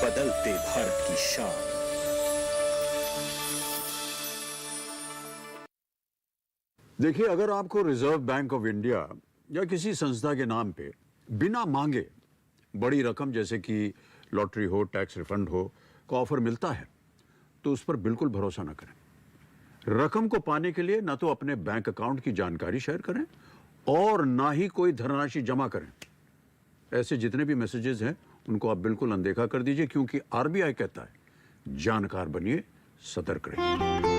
बदलते भारत की शान। देखिए, अगर आपको रिजर्व बैंक ऑफ इंडिया या किसी संस्था के नाम पे बिना मांगे बड़ी रकम जैसे कि लॉटरी हो, टैक्स रिफंड हो का ऑफर मिलता है तो उस पर बिल्कुल भरोसा ना करें। रकम को पाने के लिए ना तो अपने बैंक अकाउंट की जानकारी शेयर करें और ना ही कोई धनराशि जमा करें। ऐसे जितने भी मैसेजेस हैं उनको आप बिल्कुल अनदेखा कर दीजिए, क्योंकि आरबीआई कहता है जानकार बनिए, सतर्क रहिए।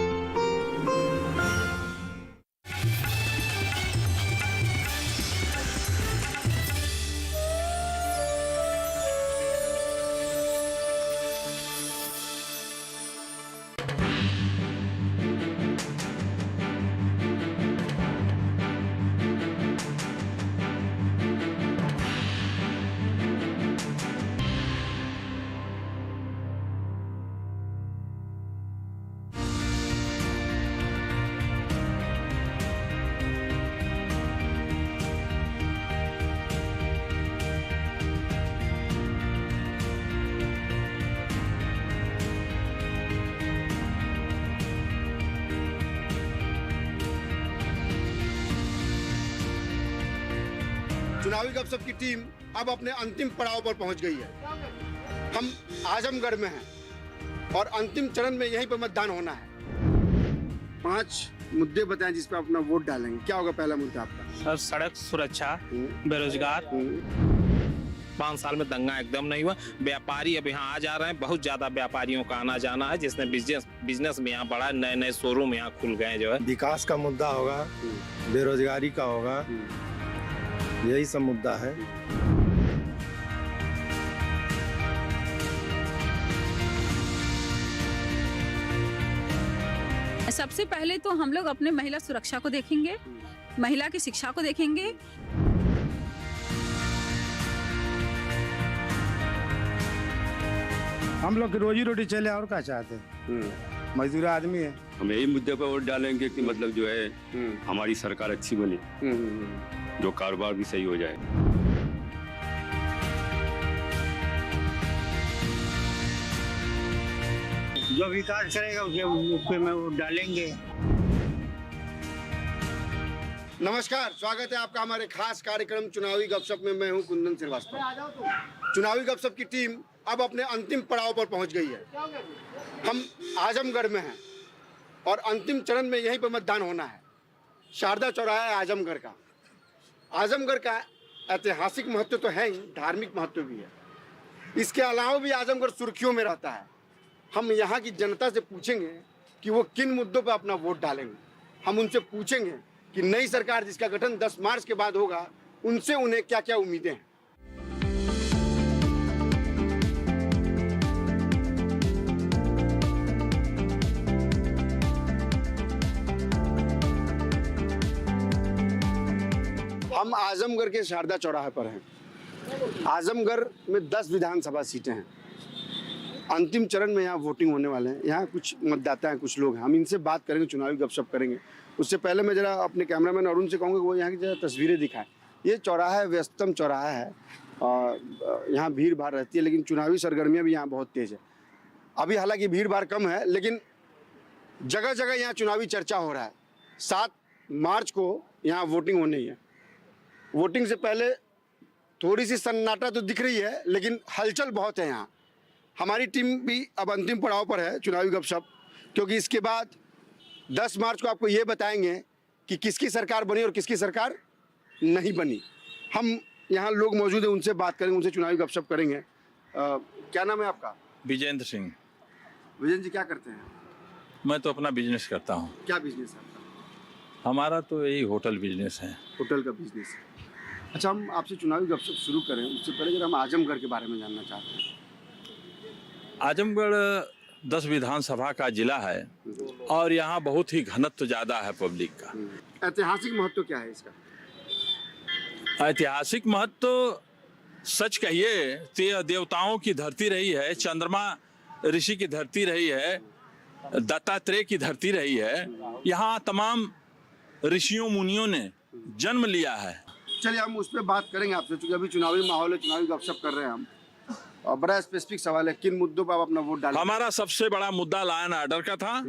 चुनावी गपशप की टीम अब अपने अंतिम पड़ाव पर पहुंच गई है। हम आजमगढ़ में हैं और अंतिम चरण में यहीं पर मतदान होना है। 5 मुद्दे बताएं जिस पर अपना वोट डालेंगे। क्या होगा पहला मुद्दा आपका? सर, सड़क सुरक्षा, बेरोजगार, 5 साल में दंगा एकदम नहीं हुआ। व्यापारी अब यहाँ आ जा रहे हैं, बहुत ज्यादा व्यापारियों का आना जाना है, जिसने बिजनेस में यहाँ बढ़ा, नए नए शोरूम यहाँ खुल गए जो है। विकास का मुद्दा होगा, बेरोजगारी का होगा, यही सब मुद्दा है। सबसे पहले तो हम लोग अपने महिला सुरक्षा को देखेंगे, महिला की शिक्षा को देखेंगे। हम लोग की रोजी रोटी चले और क्या चाहते हैं, मजदूर आदमी है। हम यही मुद्दे पर वोट डालेंगे कि मतलब जो है हमारी सरकार अच्छी बने, जो कारोबार भी सही हो जाए। जो विकास करेगा उस पे मैं वोट डालेंगे। नमस्कार, स्वागत है आपका हमारे खास कार्यक्रम चुनावी गपशप में। मैं हूं कुंदन श्रीवास्तव। चुनावी गपशप की टीम अब अपने अंतिम पड़ाव पर पहुंच गई है। हम आजमगढ़ में हैं और अंतिम चरण में यहीं पर मतदान होना है। शारदा चौराहा है आजमगढ़ का। आजमगढ़ का ऐतिहासिक महत्व तो है ही, धार्मिक महत्व भी है। इसके अलावा भी आजमगढ़ सुर्खियों में रहता है। हम यहाँ की जनता से पूछेंगे कि वो किन मुद्दों पर अपना वोट डालेंगे। हम उनसे पूछेंगे कि नई सरकार जिसका गठन 10 मार्च के बाद होगा, उनसे उन्हें क्या क्या उम्मीदें हैं। हम आजमगढ़ के शारदा चौराहे पर हैं। आजमगढ़ में 10 विधानसभा सीटें हैं। अंतिम चरण में यहाँ वोटिंग होने वाले हैं। यहाँ कुछ मतदाता हैं, कुछ लोग हैं, हम इनसे बात करेंगे, चुनावी गपशप करेंगे। उससे पहले मैं जरा अपने कैमरामैन अरुण से कहूँगा कि वो यहाँ की जरा तस्वीरें दिखाएं। ये चौराहा है, व्यस्तम चौराहा है, यहाँ भीड़ भाड़ रहती है, लेकिन चुनावी सरगर्मियाँ भी यहाँ बहुत तेज़ है। अभी हालांकि भीड़ भाड़ कम है, लेकिन जगह जगह यहाँ चुनावी चर्चा हो रहा है। 7 मार्च को यहाँ वोटिंग होनी है। वोटिंग से पहले थोड़ी सी सन्नाटा तो दिख रही है, लेकिन हलचल बहुत है यहाँ। हमारी टीम भी अब अंतिम पड़ाव पर है चुनावी गपशप, क्योंकि इसके बाद 10 मार्च को आपको ये बताएंगे कि किसकी सरकार बनी और किसकी सरकार नहीं बनी। हम यहाँ लोग मौजूद हैं, उनसे बात करेंगे, उनसे चुनावी गपशप करेंगे। क्या नाम है आपका? विजेंद्र सिंह। विजेंद्र जी, क्या करते हैं? मैं तो अपना बिजनेस करता हूँ। क्या बिजनेस है आपका? हमारा तो यही होटल बिजनेस है। होटल का बिजनेस है। अच्छा, हम आपसे चुनावी गपशप शुरू करें उससे पहले जरा हम आजमगढ़ के बारे में जानना चाहते हैं। आजमगढ़ 10 विधानसभा का जिला है और यहाँ बहुत ही घनत्व ज़्यादा है पब्लिक का। ऐतिहासिक महत्व क्या है इसका? ऐतिहासिक महत्व सच कहिए तो देवताओं की धरती रही है, चंद्रमा ऋषि की धरती रही है, दत्तात्रेय की धरती रही है। यहाँ तमाम ऋषियों मुनियों ने जन्म लिया है। चलिए हम उस पर बात करेंगे आपसे, क्योंकि अभी चुनावी माहौल है, चुनावी गपशप कर रहे हैं हम। और बड़ा स्पेसिफिक सवाल है, किन मुद्दों पर आप अपना वोट डालें? हमारा सबसे बड़ा मुद्दा लॉ एंड ऑर्डर का था।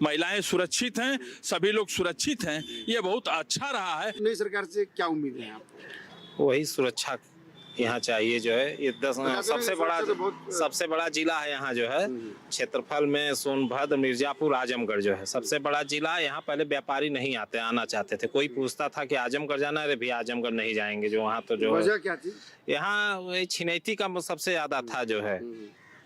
महिलाएं सुरक्षित हैं, सभी लोग सुरक्षित हैं, ये बहुत अच्छा रहा है। नई सरकार से क्या उम्मीद है आपको? वही सुरक्षा यहाँ चाहिए जो है। ये सबसे बड़ा जिला है यहाँ जो है, क्षेत्रफल में सोनभद्र, मिर्जापुर, आजमगढ़ जो है सबसे बड़ा जिला है। यहाँ पहले व्यापारी नहीं आना चाहते थे, कोई पूछता था कि आजमगढ़ जाना है, भी आजमगढ़ नहीं जाएंगे जो वहाँ। तो जो वजह क्या थी? यहाँ वही छिनैती का सबसे ज्यादा था जो है,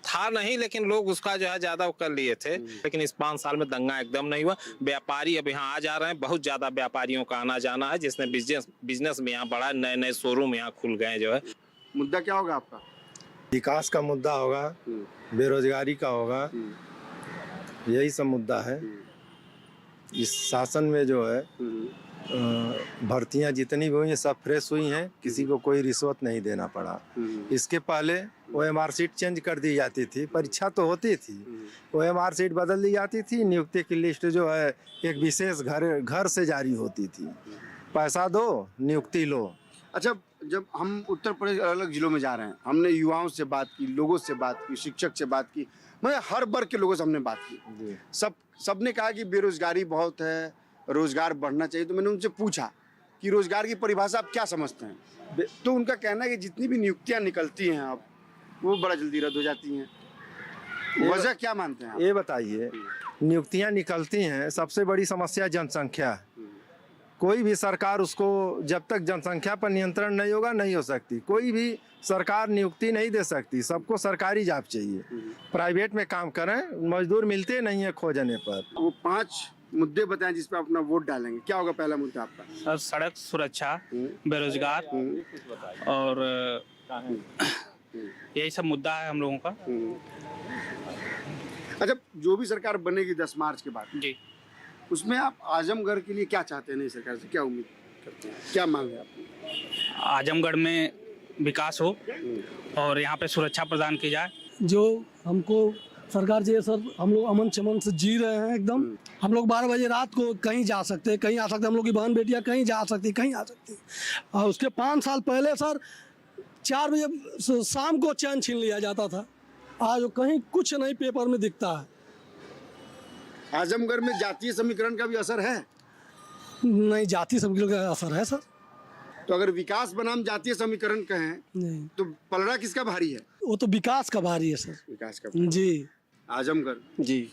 था नहीं लेकिन लोग उसका जो है ज्यादा कर लिए थे। लेकिन इस 5 साल में दंगा एकदम नहीं हुआ। व्यापारी अब यहाँ आ जा रहे हैं, बहुत ज्यादा व्यापारियों का आना जाना है, जिसने बिजनेस में यहाँ बड़ा नए नए शोरूम यहाँ खुल गए जो है। मुद्दा क्या होगा आपका? विकास का मुद्दा होगा, बेरोजगारी का होगा, यही सब मुद्दा है। इस शासन में जो है भर्तियां जितनी भी हुई हैं सब फ्रेश हुई हैं, किसी को कोई रिश्वत नहीं देना पड़ा। इसके पहले OMR सीट चेंज कर दी जाती थी, परीक्षा तो होती थी, OMR सीट बदल दी जाती थी, नियुक्ति की लिस्ट जो है एक विशेष घर से जारी होती थी, पैसा दो नियुक्ति लो। अच्छा, जब हम उत्तर प्रदेश अलग अलग जिलों में जा रहे हैं, हमने युवाओं से बात की, लोगों से बात की, शिक्षक से बात की, मतलब हर वर्ग के लोगों से हमने बात की। सबने कहा कि बेरोजगारी बहुत है, रोजगार बढ़ना चाहिए। तो मैंने उनसे पूछा कि रोजगार की परिभाषा आप क्या समझते हैं? तो उनका कहना है कि जितनी भी नियुक्तियां निकलती हैं अब वो बड़ा जल्दी रद्द हो जाती हैं। वजह क्या मानते हैं आप? ये बताइए, नियुक्तियां निकलती हैं, सबसे बड़ी समस्या जनसंख्या है। कोई भी सरकार उसको जब तक जनसंख्या पर नियंत्रण नहीं होगा नहीं हो सकती। कोई भी सरकार नियुक्ति नहीं दे सकती, सबको सरकारी जॉब चाहिए। प्राइवेट में काम करें, मजदूर मिलते नहीं है खोजने पर। वो 5 मुद्दे बताएं जिस पर अपना वोट डालेंगे। क्या होगा पहला मुद्दा आपका? सर, सड़क सुरक्षा, बेरोजगार और यही सब मुद्दा है हम लोगों का। अच्छा, जो भी सरकार बनेगी 10 मार्च के बाद जी, उसमें आप आजमगढ़ के लिए क्या चाहते हैं? नई सरकार से क्या उम्मीद करते हैं, क्या मांग है आपकी? आजमगढ़ में विकास हो और यहाँ पे सुरक्षा प्रदान की जाए। जो हमको सरकार चाहिए सर, हम लोग अमन चमन से जी रहे हैं एकदम। हम लोग 12 बजे रात को कहीं जा सकते हैं, कहीं आ सकते हैं, हम लोग की बहन बेटियां कहीं जा सकती है, कहीं आ सकती है। और उसके 5 साल पहले सर 4 बजे शाम को चैन छीन लिया जाता था। आज कहीं कुछ नहीं पेपर में दिखता है। आजमगढ़ में जातीय समीकरण का भी असर है? नहीं, जातीय समीकरण का असर है सर। तो अगर विकास बनाम जातीय समीकरण कहें नहीं, तो पलड़ा किसका भारी है? वो तो विकास का भारी है सर। विकास का जी। आजमगढ़ जी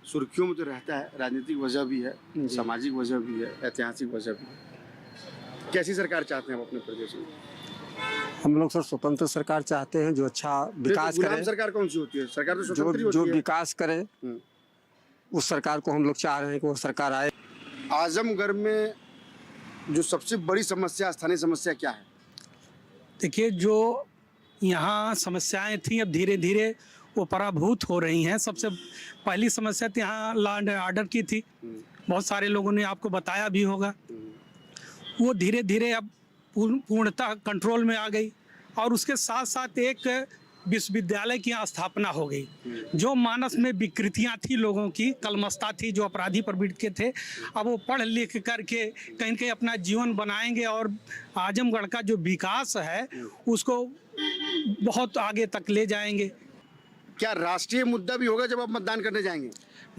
सुर्खियों में तो रहता है, राजनीतिक वजह भी है, सामाजिक वजह भी है, ऐतिहासिक वजह भी है। कैसी सरकार चाहते हैं आप अपने प्रदेश में? हम लोग सर स्वतंत्र सरकार चाहते हैं जो अच्छा विकास करे। सरकार कौन सी होती है? सरकार तो स्वतंत्र होती है। जो विकास करे उस सरकार को हम लोग चाह रहे हैं कि वो सरकार आए। आजमगढ़ में जो सबसे बड़ी समस्या, स्थानीय समस्या क्या है? देखिए, जो यहाँ समस्याएं थी अब धीरे धीरे वो पराभूत हो रही हैं। सबसे पहली समस्या तो यहाँ लॉ एंड ऑर्डर की थी, बहुत सारे लोगों ने आपको बताया भी होगा। वो धीरे धीरे अब पूर्णतः कंट्रोल में आ गई और उसके साथ साथ एक विश्वविद्यालय की स्थापना हो गई। जो मानस में विकृतियां थी, लोगों की कलमस्ता थी, जो अपराधी प्रवृत्ति के थे, अब वो पढ़ लिख करके कहीं कहीं अपना जीवन बनाएंगे और आजमगढ़ का जो विकास है उसको बहुत आगे तक ले जाएंगे। क्या राष्ट्रीय मुद्दा भी होगा जब आप मतदान करने जाएंगे?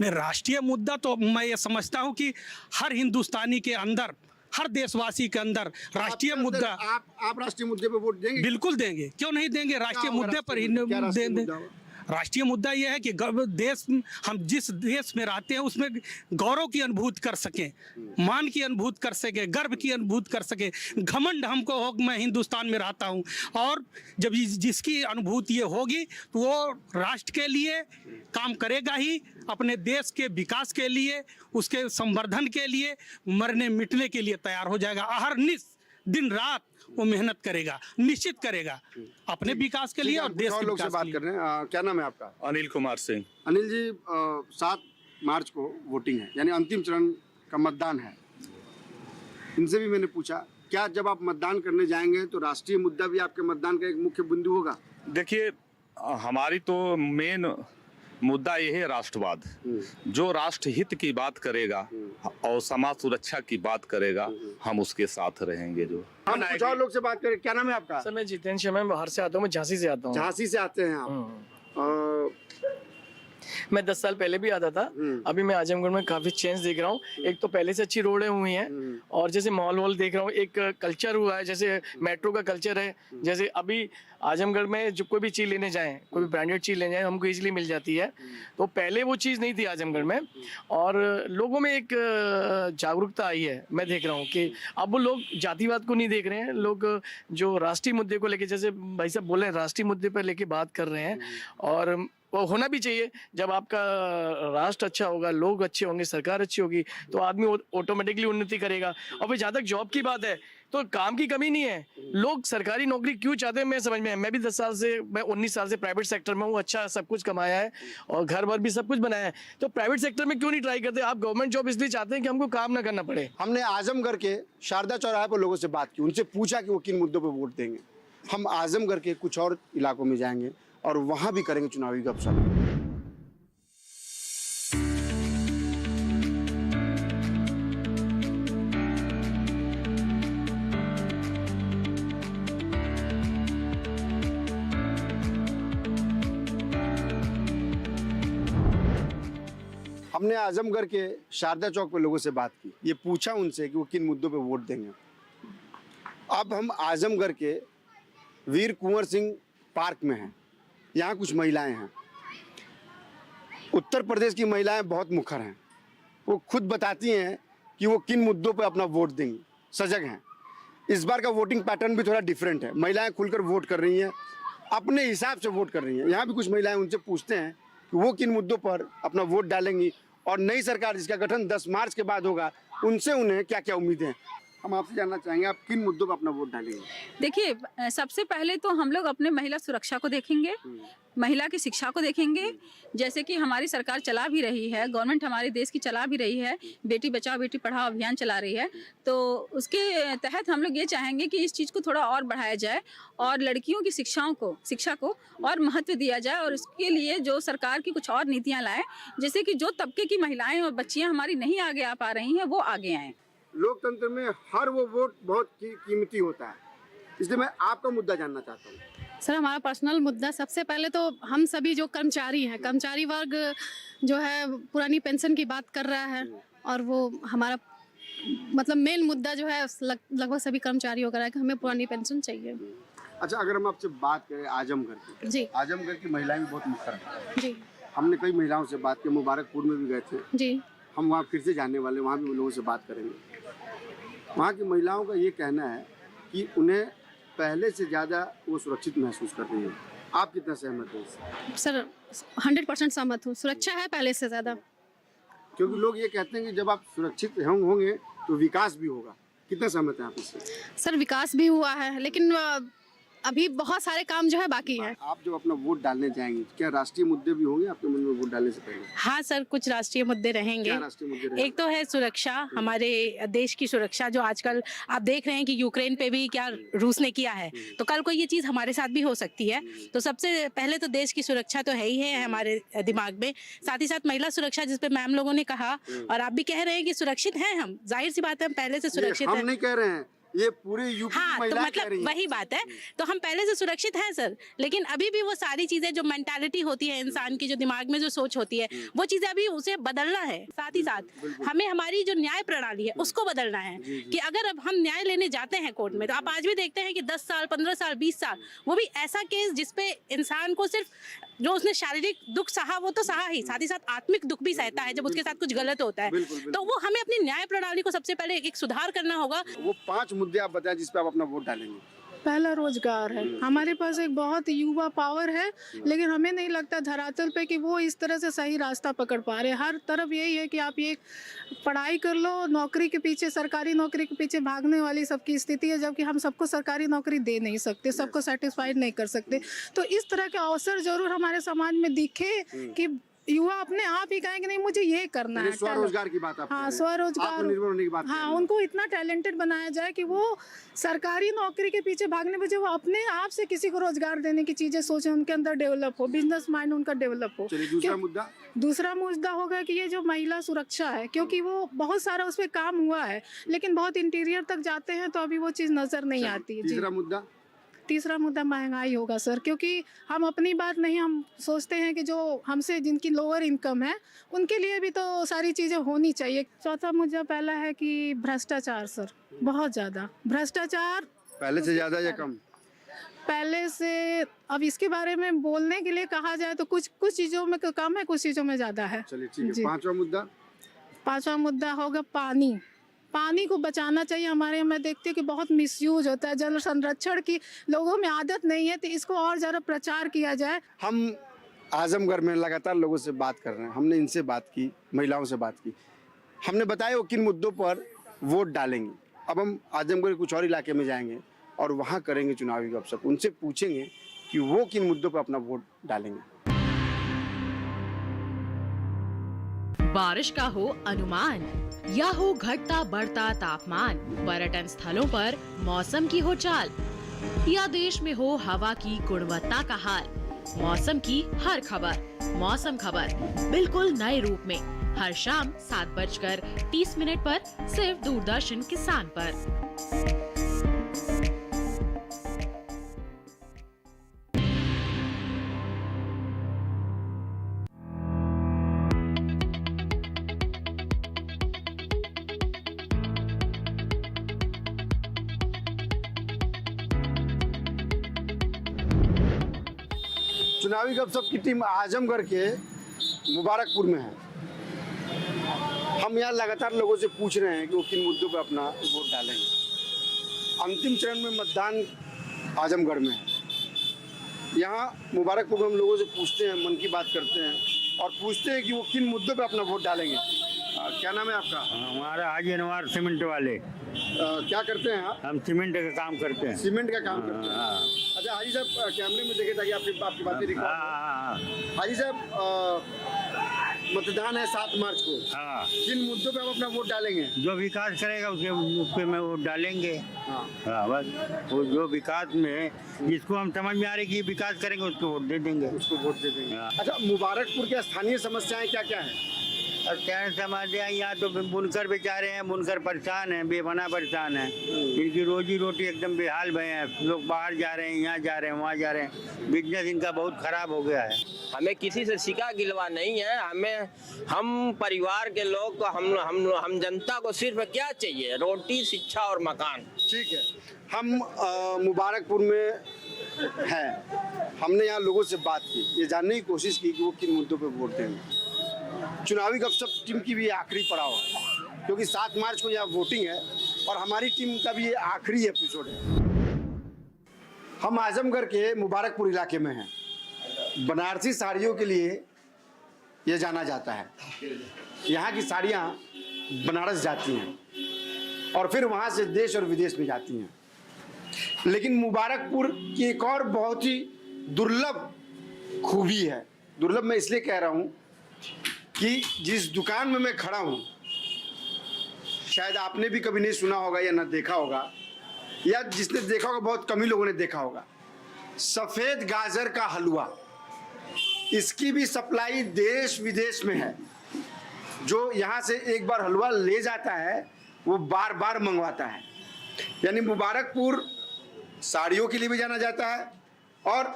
नहीं, राष्ट्रीय मुद्दा तो मैं ये समझता हूँ कि हर हिंदुस्तानी के अंदर, हर देशवासी के अंदर राष्ट्रीय मुद्दा। आप राष्ट्रीय मुद्दे पे वोट देंगे? बिल्कुल देंगे, क्यों नहीं देंगे। राष्ट्रीय मुद्दे पर ही देंगे। राष्ट्रीय मुद्दा यह है कि देश, हम जिस देश में रहते हैं उसमें गौरव की अनुभूति कर सकें, मान की अनुभूति कर सकें, गर्व की अनुभूति कर सकें, घमंड हमको हो मैं हिंदुस्तान में रहता हूं। और जब जिसकी अनुभूति ये होगी तो वो राष्ट्र के लिए काम करेगा ही, अपने देश के विकास के लिए, उसके संवर्धन के लिए, मरने मिटने के लिए तैयार हो जाएगा। अहरनिश दिन रात वो मेहनत करेगा, निश्चित करेगा अपने विकास के लिए और देश के विकास बात कर रहे हैं। क्या नाम है आपका? अनिल कुमार सिंह। अनिल जी, 7 मार्च को वोटिंग है, यानी अंतिम चरण का मतदान है। इनसे भी मैंने पूछा, क्या जब आप मतदान करने जाएंगे तो राष्ट्रीय मुद्दा भी आपके मतदान का एक मुख्य बिंदु होगा? देखिए, हमारी तो मेन मुद्दा ये है राष्ट्रवाद। जो राष्ट्र हित की बात करेगा और समाज सुरक्षा की बात करेगा, हम उसके साथ रहेंगे। जो हम कुछ और लोग से बात करें। क्या नाम है आपका? सर मैं जितेंद्र शर्मा, मैं बाहर से आता हूँ, मैं झांसी से आता हूँ। झांसी से आते हैं आप? मैं 10 साल पहले भी आता था। अभी मैं आजमगढ़ में काफी चेंज देख रहा हूँ। एक तो पहले से अच्छी रोडें हुई हैं और जैसे मॉल वॉल देख रहा हूँ, एक कल्चर हुआ है, जैसे मेट्रो का कल्चर है। जैसे अभी आजमगढ़ में जो कोई भी चीज़ लेने जाएं, कोई भी ब्रांडेड चीज़ लेने जाएं, हमको इजीली मिल जाती है। तो पहले वो चीज़ नहीं थी आजमगढ़ में, और लोगों में एक जागरूकता आई है। मैं देख रहा हूँ कि अब वो लोग जातिवाद को नहीं देख रहे हैं, लोग जो राष्ट्रीय मुद्दे को लेके, जैसे भाई साहब बोले, राष्ट्रीय मुद्दे पर लेके बात कर रहे हैं। और वो होना भी चाहिए। जब आपका राष्ट्र अच्छा होगा, लोग अच्छे होंगे, सरकार अच्छी होगी, तो आदमी ऑटोमेटिकली उन्नति करेगा। और फिर जहाँ तक जॉब की बात है, तो काम की कमी नहीं है। लोग सरकारी नौकरी क्यों चाहते हैं, मैं समझ में है। मैं भी 10 साल से, मैं 19 साल से प्राइवेट सेक्टर में हूँ। अच्छा सब कुछ कमाया है और घर भर भी सब कुछ बनाया है। तो प्राइवेट सेक्टर में क्यों नहीं ट्राई करते? आप गवर्नमेंट जॉब इसलिए चाहते हैं कि हमको काम ना करना पड़े। हमने आजमगढ़ के शारदा चौराहे पर लोगों से बात की, उनसे पूछा कि वो किन मुद्दों पर वोट देंगे। हम आजमगढ़ के कुछ और इलाकों में जाएंगे और वहाँ भी करेंगे चुनावी गपशप। हमने आजमगढ़ के शारदा चौक पर लोगों से बात की, ये पूछा उनसे कि वो किन मुद्दों पे वोट देंगे। अब हम आजमगढ़ के वीर कुंवर सिंह पार्क में हैं। यहाँ कुछ महिलाएं हैं। उत्तर प्रदेश की महिलाएं बहुत मुखर हैं। वो खुद बताती हैं कि वो किन मुद्दों पे अपना वोट देंगी, सजग हैं। इस बार का वोटिंग पैटर्न भी थोड़ा डिफरेंट है। महिलाएं खुलकर वोट कर रही हैं, अपने हिसाब से वोट कर रही हैं। यहाँ भी कुछ महिलाएं, उनसे पूछते हैं कि वो किन मुद्दों पर अपना वोट डालेंगी और नई सरकार जिसका गठन 10 मार्च के बाद होगा, उनसे उन्हें क्या क्या उम्मीदें हैं। हम आपसे जानना चाहेंगे, आप किन मुद्दों पर अपना वोट डालेंगे? देखिए, सबसे पहले तो हम लोग अपने महिला सुरक्षा को देखेंगे, महिला की शिक्षा को देखेंगे। जैसे कि हमारी सरकार चला भी रही है, गवर्नमेंट हमारे देश की चला भी रही है, बेटी बचाओ बेटी पढ़ाओ अभियान चला रही है। तो उसके तहत हम लोग ये चाहेंगे कि इस चीज़ को थोड़ा और बढ़ाया जाए और लड़कियों की शिक्षा को और महत्व दिया जाए। और इसके लिए जो सरकार की कुछ और नीतियाँ लाएँ, जैसे कि जो तबके की महिलाएँ और बच्चियाँ हमारी नहीं आगे आ पा रही हैं, वो आगे आएँ। लोकतंत्र में हर वो वोट बहुत कीमती होता है, इसलिए मैं आपका मुद्दा जानना चाहता हूँ। सर हमारा पर्सनल मुद्दा, सबसे पहले तो हम सभी जो कर्मचारी हैं, कर्मचारी वर्ग जो है पुरानी पेंशन की बात कर रहा है, और वो हमारा मतलब मेन मुद्दा जो है लगभग सभी कर्मचारियों का है कि हमें पुरानी पेंशन चाहिए। अच्छा, अगर हम आपसे बात करें आजमगढ़ की, जी, आजमगढ़ की महिलाएं भी बहुत मुखर हैं। जी, हमने कई महिलाओं से बात की, मुबारकपुर में भी गए थे। जी, हम वहाँ फिर से जाने वाले, वहाँ भी लोगों से बात करेंगे। वहाँ की महिलाओं का ये कहना है कि उन्हें पहले से ज़्यादा वो सुरक्षित महसूस कर रही है। आप कितना सहमत हैं इससे? सर 100% सहमत हूँ, सुरक्षा है पहले से ज़्यादा। क्योंकि लोग ये कहते हैं कि जब आप सुरक्षित होंगे तो विकास भी होगा। कितना सहमत हैं आप इससे? सर विकास भी हुआ है, लेकिन अभी बहुत सारे काम जो है बाकी है। आप जब अपना वोट डालने जाएंगे, क्या राष्ट्रीय मुद्दे भी होंगे आपके मन में वोट डालने से पहले? हाँ सर, कुछ राष्ट्रीय मुद्दे रहेंगे। क्या राष्ट्रीय मुद्दे रहेंगे? एक तो है सुरक्षा, हमारे देश की सुरक्षा, जो आजकल आप देख रहे हैं कि यूक्रेन पे भी क्या रूस ने किया है, तो कल को ये चीज़ हमारे साथ भी हो सकती है। तो सबसे पहले तो देश की सुरक्षा तो है ही है हमारे दिमाग में। साथ ही साथ महिला सुरक्षा, जिसपे मैम लोगों ने कहा और आप भी कह रहे हैं कि सुरक्षित हैं हम, जाहिर सी बात है हम पहले से सुरक्षित हैं। हम नहीं कह रहे हैं, ये पूरे यूपी की हाँ, तो महिलाएं मतलब कह रही हैं। वही बात है, तो हम पहले से सुरक्षित हैं सर। लेकिन अभी भी वो सारी चीजें जो मेंटालिटी होती है इंसान की, जो दिमाग में जो सोच होती है, वो चीजें अभी उसे बदलना है। साथ ही साथ हमें हमारी जो न्याय प्रणाली है उसको बदलना है कि अगर अब हम न्याय लेने जाते हैं कोर्ट में, तो आप आज भी देखते हैं कि 10 साल 15 साल 20 साल, वो भी ऐसा केस जिसपे इंसान को सिर्फ जो उसने शारीरिक दुख सहा वो तो सहा ही, साथ ही साथ आत्मिक दुख भी सहता है जब उसके साथ कुछ गलत होता है। तो वो हमें अपनी न्याय प्रणाली को सबसे पहले एक सुधार करना होगा। वो 5 मुद्दे आप बताएं जिस पे आप अपना वोट डालेंगे। पहला रोजगार है। हमारे पास एक बहुत युवा पावर है, लेकिन हमें नहीं लगता धरातल पे कि वो इस तरह से सही रास्ता पकड़ पा रहे। हर तरफ यही है कि आप ये पढ़ाई कर लो, नौकरी के पीछे, सरकारी नौकरी के पीछे भागने वाली सबकी स्थिति है, जबकि हम सबको सरकारी नौकरी दे नहीं सकते, सबको सेटिस्फाइड नहीं कर सकते। तो इस तरह के अवसर जरूर हमारे समाज में दिखे कि युवा अपने आप ही कहें कि नहीं मुझे ये करना है, स्वरोजगार की बात आप हाँ स्वरोजगार, आत्मनिर्भर होने की बात कर रहे हाँ हैं। उनको इतना टैलेंटेड बनाया जाए कि वो सरकारी नौकरी के पीछे भागने बजाय वो अपने आप से किसी को रोजगार देने की चीजें सोचे, उनके अंदर डेवलप हो, बिजनेस माइंड उनका डेवलप हो। चलिए दूसरा मुद्दा। दूसरा मुद्दा होगा कि ये जो महिला सुरक्षा है, क्योंकि वो बहुत सारा उस पर काम हुआ है लेकिन बहुत इंटीरियर तक जाते हैं तो अभी वो चीज़ नजर नहीं आती है। तीसरा मुद्दा। तीसरा मुद्दा महंगाई होगा सर, क्योंकि हम अपनी बात नहीं, हम सोचते हैं कि जो हमसे जिनकी लोअर इनकम है उनके लिए भी तो सारी चीज़ें होनी चाहिए। चौथा मुद्दा पहला है कि भ्रष्टाचार सर, बहुत ज़्यादा भ्रष्टाचार, पहले से ज़्यादा या कम? पहले से। अब इसके बारे में बोलने के लिए कहा जाए तो कुछ चीज़ों में कम है, कुछ चीज़ों में ज़्यादा है। चलिए ठीक है। पांचवा मुद्दा। पांचवा मुद्दा होगा पानी। पानी को बचाना चाहिए। हमारे यहाँ मैं देखती हूँ कि बहुत मिसयूज होता है, जल संरक्षण की लोगों में आदत नहीं है, तो इसको और ज़्यादा प्रचार किया जाए। हम आजमगढ़ में लगातार लोगों से बात कर रहे हैं, हमने इनसे बात की, महिलाओं से बात की, हमने बताया वो किन मुद्दों पर वोट डालेंगे। अब हम आजमगढ़ के कुछ और इलाके में जाएंगे और वहाँ करेंगे चुनावी गपशप, उनसे पूछेंगे कि वो किन मुद्दों पर अपना वोट डालेंगे। बारिश का हो अनुमान या हो घटता बढ़ता तापमान, पर्यटन स्थलों पर मौसम की हो चाल या देश में हो हवा की गुणवत्ता का हाल, मौसम की हर खबर मौसम खबर बिल्कुल नए रूप में हर शाम 7:30 पर सिर्फ दूरदर्शन किसान पर। चुनावी गपशप की टीम आजमगढ़ के मुबारकपुर में है। हम यहाँ लगातार लोगों से पूछ रहे हैं कि वो किन मुद्दों पर अपना वोट डालेंगे। अंतिम चरण में मतदान आजमगढ़ में है। यहाँ मुबारकपुर में हम लोगों से पूछते हैं, मन की बात करते हैं और पूछते हैं कि वो किन मुद्दों पर अपना वोट डालेंगे। क्या नाम है आपका? हमारा हाजी अनवार सीमेंट वाले। क्या करते हैं आप? हम सीमेंट का काम करते हैं। सीमेंट का काम करते हैं। अच्छा हाजी साहब, कैमरे में देखे ताकि आपकी बातें रिकॉर्ड। हाजी साहब, मतदान है 7 मार्च को। हाँ। किन मुद्दों पे आप अपना वोट डालेंगे? जो विकास करेगा उस पे मैं वोट डालेंगे। हाँ बस, वो जो विकास में जिसको हम समझ में आ रही कि विकास करेंगे उसको वोट दे देंगे। उसको वोट दे देंगे। अच्छा, मुबारकपुर के स्थानीय समस्याएं क्या क्या है? और क्या समस्या, यहाँ तो बुनकर बेचारे हैं, बुनकर परेशान हैं, बेपना परेशान हैं। इनकी रोजी रोटी एकदम बेहाल भय है। लोग बाहर जा रहे हैं, यहाँ जा रहे हैं, वहाँ जा रहे हैं, बिजनेस इनका बहुत खराब हो गया है। हमें किसी से शिका गिलवा नहीं है। हम परिवार के लोग, हम जनता को सिर्फ क्या चाहिए? रोटी, शिक्षा और मकान। ठीक है, हम मुबारकपुर में हैं। हमने यहाँ लोगों से बात की, ये जानने की कोशिश की कि वो किन मुद्दों पे वोट देंगे। चुनावी गपशप टीम की भी आखिरी पड़ाव है, क्योंकि 7 मार्च को यहाँ वोटिंग है और हमारी टीम का भी ये आखिरी एपिसोड है। हम आजमगढ़ के मुबारकपुर इलाके में हैं। बनारसी साड़ियों के लिए ये जाना जाता है। यहाँ की साड़ियाँ बनारस जाती हैं और फिर वहाँ से देश और विदेश में जाती हैं। लेकिन मुबारकपुर की एक और बहुत ही दुर्लभ खूबी है। दुर्लभ मैं इसलिए कह रहा हूँ कि जिस दुकान में मैं खड़ा हूँ, शायद आपने भी कभी नहीं सुना होगा या ना देखा होगा, या जिसने देखा होगा बहुत कम ही लोगों ने देखा होगा। सफ़ेद गाजर का हलवा, इसकी भी सप्लाई देश विदेश में है। जो यहाँ से एक बार हलवा ले जाता है वो बार बार मंगवाता है। यानी मुबारकपुर साड़ियों के लिए भी जाना जाता है और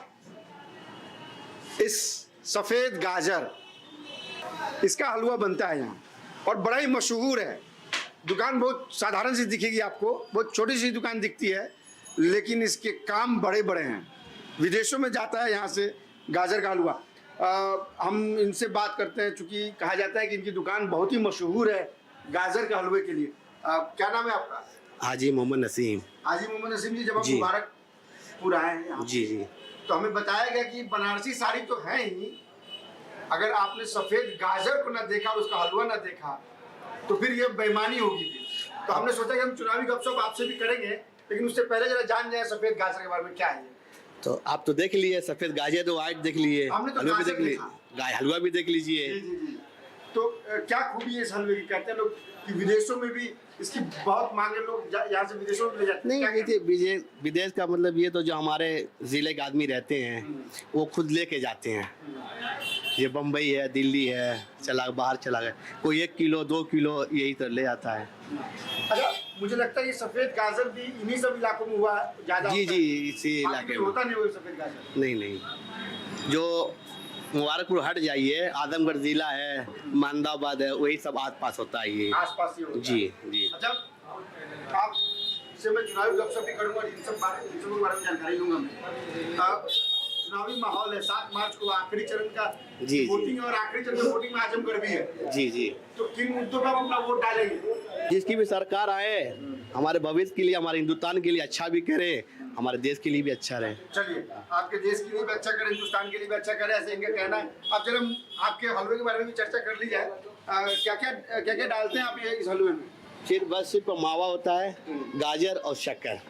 इस सफ़ेद गाजर, इसका हलवा बनता है यहाँ और बड़ा ही मशहूर है। दुकान बहुत साधारण सी दिखेगी आपको, बहुत छोटी सी दुकान दिखती है, लेकिन इसके काम बड़े बड़े हैं। विदेशों में जाता है यहाँ से गाजर का हलवा। हम इनसे बात करते हैं, चूँकि कहा जाता है कि इनकी दुकान बहुत ही मशहूर है गाजर के हलवे के लिए। क्या नाम है आपका? हाजी मोहम्मद नसीम। हाजी मोहम्मद नसीम जी, जब आप मुबारकपुर आए हैं यहाँ, जी जी, तो हमें बताया गया कि बनारसी साड़ी तो है ही, अगर आपने सफ़ेद गाजर को ना देखा और उसका हलवा ना देखा तो फिर ये बेईमानी होगी। तो हमने सोचा कि हम चुनावी गपशप आपसे भी करेंगे, लेकिन उससे पहले जरा जान जाए सफ़ेद गाजर के बारे में क्या है। तो आप तो देख लिए सफेद गाजर तो वाइट देख लिए, हमने तो हलवा भी गाजर देख लिए, देखा। हलवा भी देख लीजिए। जी जी जी। तो क्या खूबी है इस हलवे की? कहते हैं लोग कि विदेशों में भी इसकी बहुत मांग है, लोग यहाँ से विदेशों में ले जाते हैं। नहीं, क्या देखिए विदेश का मतलब ये तो जो हमारे जिले के आदमी रहते हैं वो खुद लेके जाते हैं। ये बम्बई है, दिल्ली है, बाहर चला गया, कोई 1 किलो 2 किलो यही तो ले आता है। अच्छा, मुझे लगता है ये सफेद गाजर भी इन्हीं सब इलाकों में हुआ ज्यादा। जी जी, इसी इलाके में होता नहीं वो सफेद गाजर। नहीं, जो मुबारकपुर हट जाइए, आजमगढ़ जिला है, मानदाबाद है, वही सब आस पास होता है ये। आसपास ही होता है। जी जी। अच्छा, आप से मैं चुनावी गपशप भी करूंगा, इन सब के बारे में जानकारी लूंगा मैं। चुनावी माहौल है, 7 मार्च को आखिरी चरण का जी, वोटिंग है और आखिरी चरण की वोटिंग में आजमगढ़ भी है। जी जी। तो किन मुद्दों पर आप अपना वोट डालेंगे? जिसकी भी सरकार आए हमारे भविष्य के लिए, हमारे हिंदुस्तान के लिए अच्छा भी करे, हमारे देश के लिए भी अच्छा रहे। चलिए, आपके देश के लिए भी अच्छा करे, हिंदुस्तान के लिए भी अच्छा करे, ऐसे इनका कहना है। अब चलो आपके हलवे के बारे में भी चर्चा कर ली जाए। क्या क्या डालते हैं आप ये इस हलवे में? सिर्फ मावा होता है, गाजर और शक्कर।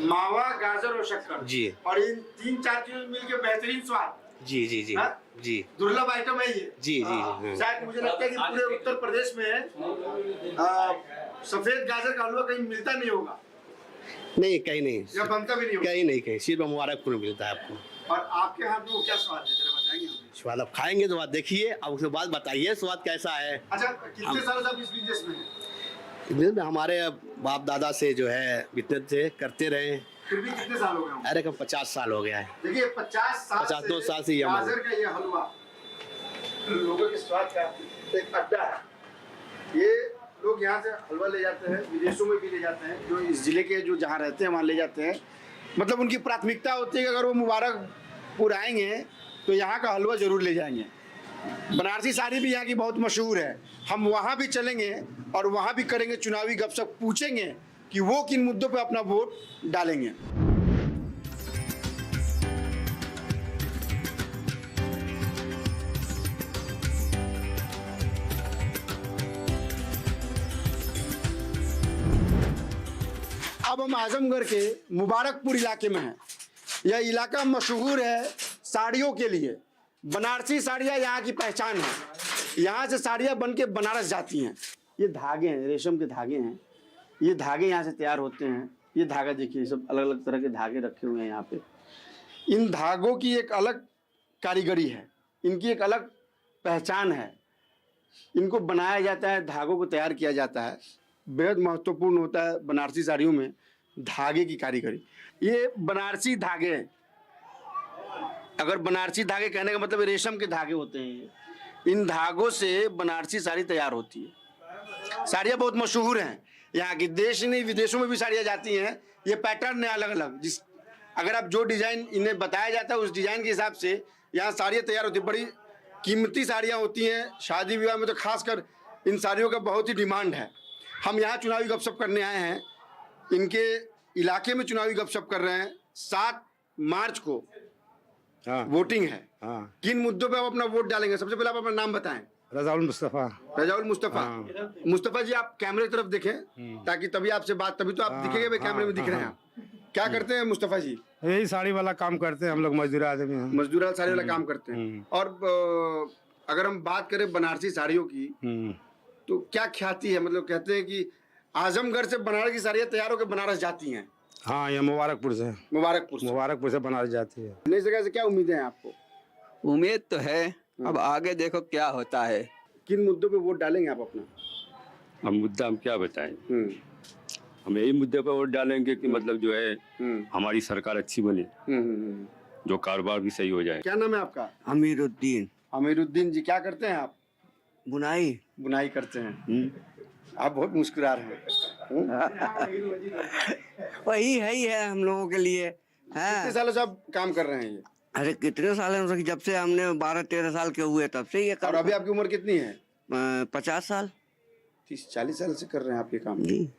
मावा, गाजर और शक्कर जी। और इन 3-4 चीजों मिलके बेहतरीन स्वाद। जी जी जी जी। दुर्लभ आइटम है ये। जी जी। शायद मुझे लगता है कि पूरे उत्तर प्रदेश में सफेद गाजर का हलवा कहीं मिलता नहीं होगा। नहीं, कहीं नहीं, या बनता भी नहीं होगा। कहीं सिर्फ मुबारकपुर में मिलता है आपको। और आपके हाथ में वो क्या स्वाद है, जरा बताएंगे हमें? स्वाद आप खाएंगे तो बात देखिए, अब उसके बाद बताइए स्वाद कैसा है। अच्छा, कितने सालों से आप इस बिजनेस में हैं? हमारे बाप दादा से जो है बिजनेस से करते रहे। फिर भी कितने साल हो गए? अरे कम 50 साल हो गया है। देखिए, 50 साल से गाजर का ये हलवा लोगों के स्वाद का एक अड्डा है। ये लोग यहाँ से हलवा ले जाते हैं, विदेशों में भी ले जाते हैं, जो इस जिले के जो जहाँ रहते हैं वहाँ ले जाते हैं। मतलब उनकी प्राथमिकता होती है कि अगर वो मुबारकपुर आएंगे तो यहाँ का हलवा जरूर ले जाएंगे। बनारसी साड़ी भी यहाँ की बहुत मशहूर है। हम वहाँ भी चलेंगे और वहाँ भी करेंगे चुनावी गपशप, पूछेंगे कि वो किन मुद्दों पे अपना वोट डालेंगे। अब हम आजमगढ़ के मुबारकपुर इलाके में हैं। यह इलाका मशहूर है साड़ियों के लिए। बनारसी साड़ियाँ यहाँ की पहचान है। यहाँ से साड़ियाँ बन के बनारस जाती हैं। ये धागे हैं, रेशम के धागे हैं। ये धागे यहाँ से तैयार होते हैं। ये धागा देखिए, सब अलग अलग तरह के धागे रखे हुए हैं यहाँ पे। इन धागों की एक अलग कारीगरी है, इनकी एक अलग पहचान है। इनको बनाया जाता है, धागों को तैयार किया जाता है। बेहद महत्वपूर्ण होता है बनारसी साड़ियों में धागे की कारीगरी। ये बनारसी धागे, अगर बनारसी धागे कहने का मतलब रेशम के धागे होते हैं ये। इन धागों से बनारसी साड़ी तैयार होती है। साड़ियाँ बहुत मशहूर हैं यहाँ की, देश नहीं विदेशों में भी साड़ियाँ जाती हैं। ये पैटर्न है अलग अलग, अगर आप जो डिज़ाइन इन्हें बताया जाता है उस डिज़ाइन के हिसाब से यहाँ साड़ियाँ तैयार होती है। बड़ी कीमती साड़ियाँ होती हैं, शादी विवाह में तो खासकर इन साड़ियों का बहुत ही डिमांड है। हम यहाँ चुनावी गपशप करने आए हैं, इनके इलाके में चुनावी गपशप कर रहे हैं। 7 मार्च को वोटिंग है। किन मुद्दों पे आप अपना वोट डालेंगे? सबसे पहले आप अपना नाम बताएं। रजाउल मुस्तफ़ा। रजाउल मुस्तफ़ा। मुस्तफ़ा जी, आप कैमरे की तरफ देखें ताकि तभी आपसे बात, तभी तो आप दिखेंगे भाई, कैमरे में दिख रहे हैं आप। क्या करते हैं मुस्तफ़ा जी? यही साड़ी वाला काम करते हैं हम लोग, मजदूर आदमी हैं। मजदूर साड़ी वाला काम करते हैं। और अगर हम बात करें बनारसी साड़ियों की तो क्या ख्याति है? मतलब कहते हैं कि आजमगढ़ से बनारस की साड़ियाँ तैयार होकर बनारस जाती हैं। हाँ, ये मुबारकपुर से बनारस जाती है। नई जगह से क्या उम्मीदें हैं आपको? उम्मीद तो है, अब आगे देखो क्या होता है। किन मुद्दों पे वोट डालेंगे आप अपना? हम मुद्दा हम क्या बताएं, हम यही मुद्दे पर वोट डालेंगे कि मतलब जो है हमारी सरकार अच्छी बने, जो कारोबार भी सही हो जाए। क्या नाम है आपका? अमीरुद्दीन। अमीरुद्दीन जी, क्या करते हैं आप? बुनाई करते हैं। आप बहुत मुस्कुरा रहे हैं। वही है हम लोगों के लिए। कितने सालों से आप काम कर रहे हैं ये? अरे कितने साल है, जब से हमने 12-13 साल के हुए तब से ये और अभी आपकी उम्र कितनी है? 50 साल। 30-40 साल से कर रहे हैं आप ये काम? जी।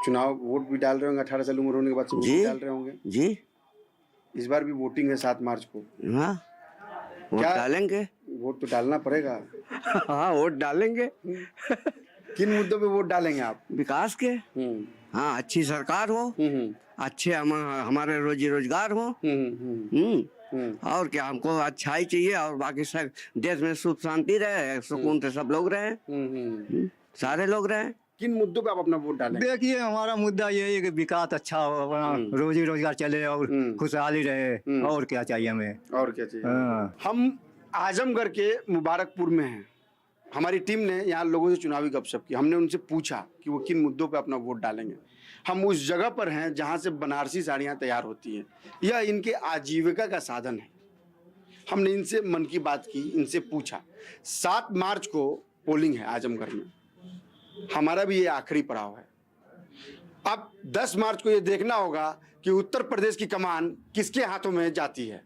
चुनाव वोट भी डाल रहे होंगे 18 साल उम्र होने के बाद से? वोट डाल रहे होंगे जी। इस बार भी वोटिंग है 7 मार्च को। हाँ, वोट डालेंगे। वोट तो डालना पड़ेगा। हाँ, वोट डालेंगे। किन मुद्दों पे वोट डालेंगे आप? विकास के। हाँ, अच्छी सरकार हो, अच्छे हमारे रोजी रोजगार हो। और क्या, हमको अच्छाई चाहिए और बाकी सब देश में सुख शांति रहे, सुकून से सब लोग रहे, सारे लोग रहे। किन मुद्दों पे आप अपना वोट डालेंगे? देखिए हमारा मुद्दा यही है कि विकास अच्छा हो, अपना रोजी रोजगार चले और खुशहाली रहे, और क्या चाहिए हमें? और क्या चाहिए? हम आजमगढ़ के मुबारकपुर में हैं। हमारी टीम ने यहाँ लोगों से चुनावी गपशप की। हमने उनसे पूछा कि वो किन मुद्दों पे अपना वोट डालेंगे। हम उस जगह पर हैं जहाँ से बनारसी साड़ियाँ तैयार होती हैं। यह इनके आजीविका का साधन है। हमने इनसे मन की बात की, इनसे पूछा। 7 मार्च को पोलिंग है आजमगढ़ में, हमारा भी ये आखिरी पड़ाव है। अब 10 मार्च को ये देखना होगा कि उत्तर प्रदेश की कमान किसके हाथों में जाती है।